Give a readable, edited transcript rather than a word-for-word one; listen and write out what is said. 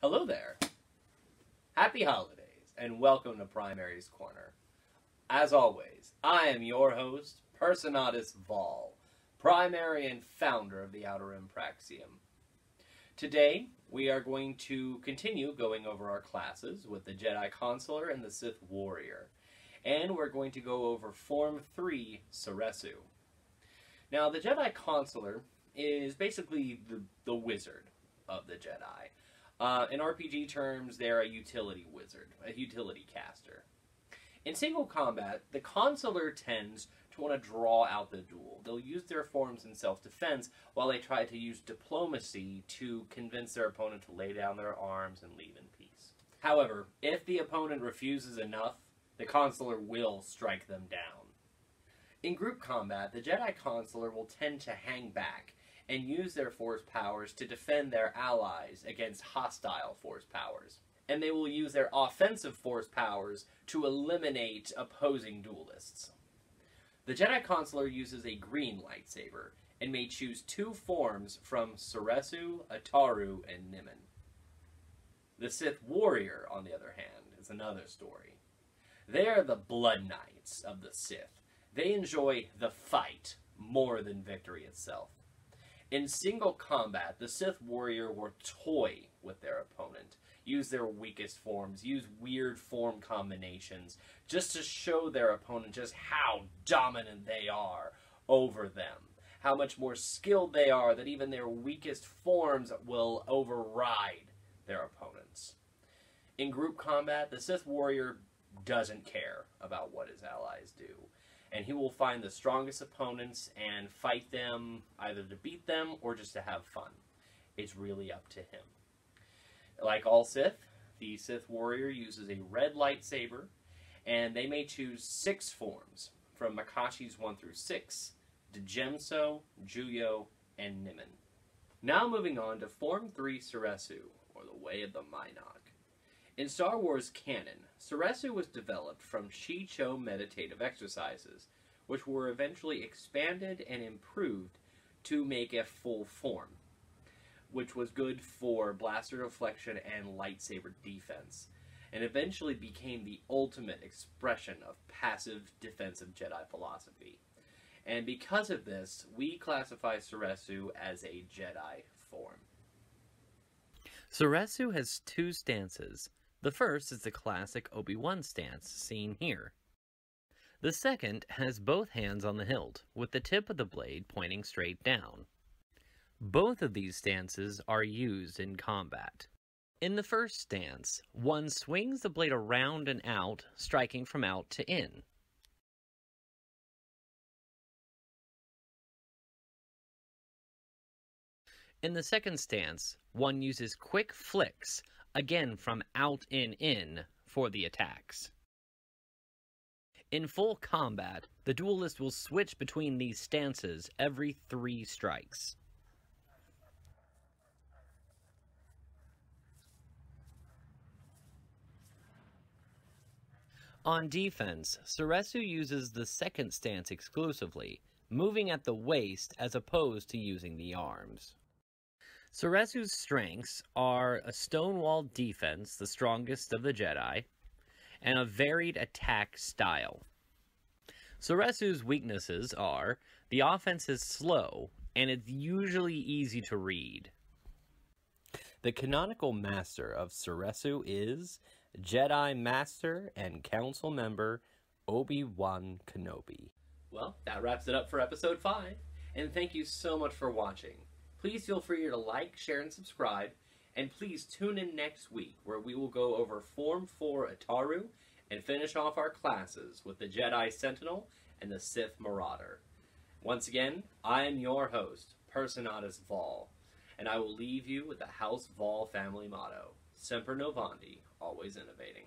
Hello there. Happy holidays, and welcome to Primary's Corner. As always, I am your host, Personatus Vol, primary and founder of the Outer Rim Praxeum. Today, we are going to continue going over our classes with the Jedi Consular and the Sith Warrior, and we're going to go over Form 3, Soresu. Now, the Jedi Consular is basically the wizard of the Jedi. In RPG terms, they're a utility wizard, a utility caster. In single combat, the Consular tends to want to draw out the duel. They'll use their forms in self-defense while they try to use diplomacy to convince their opponent to lay down their arms and leave in peace. However, if the opponent refuses enough, the Consular will strike them down. In group combat, the Jedi Consular will tend to hang back and use their force powers to defend their allies against hostile force powers. And they will use their offensive force powers to eliminate opposing duelists. The Jedi Consular uses a green lightsaber and may choose two forms from Soresu, Ataru, and Nimin. The Sith Warrior, on the other hand, is another story. They are the Blood Knights of the Sith. They enjoy the fight more than victory itself. In single combat, the Sith Warrior will toy with their opponent, use their weakest forms, use weird form combinations, just to show their opponent just how dominant they are over them, how much more skilled they are that even their weakest forms will override their opponents. In group combat, the Sith Warrior doesn't care about what his allies do, and he will find the strongest opponents and fight them either to beat them or just to have fun. It's really up to him. Like all Sith, the Sith Warrior uses a red lightsaber, and they may choose 6 forms, from Makashi's 1 through 6, Djemso, Juyo, and Nimin. Now moving on to Form 3 Soresu, or the Way of the Mynog. In Star Wars canon, Soresu was developed from Shicho meditative exercises, which were eventually expanded and improved to make a full form, which was good for blaster deflection and lightsaber defense, and eventually became the ultimate expression of passive defensive Jedi philosophy. And because of this, we classify Soresu as a Jedi form. Soresu has 2 stances. The first is the classic Obi-Wan stance, seen here. The second has both hands on the hilt, with the tip of the blade pointing straight down. Both of these stances are used in combat. In the first stance, one swings the blade around and out, striking from out to in. In the second stance, one uses quick flicks, again from out in, for the attacks. In full combat, the duelist will switch between these stances every 3 strikes. On defense, Soresu uses the second stance exclusively, moving at the waist as opposed to using the arms. Soresu's strengths are a stonewall defense, the strongest of the Jedi, and a varied attack style. Soresu's weaknesses are the offense is slow, and it's usually easy to read. The canonical master of Soresu is Jedi Master and Council Member Obi-Wan Kenobi. Well, that wraps it up for Episode 5, and thank you so much for watching. Please feel free to like, share, and subscribe, and please tune in next week where we will go over Form 4 Ataru and finish off our classes with the Jedi Sentinel and the Sith Marauder. Once again, I am your host, Personatus Vol, and I will leave you with the House Vol family motto, Semper Novandi, always innovating.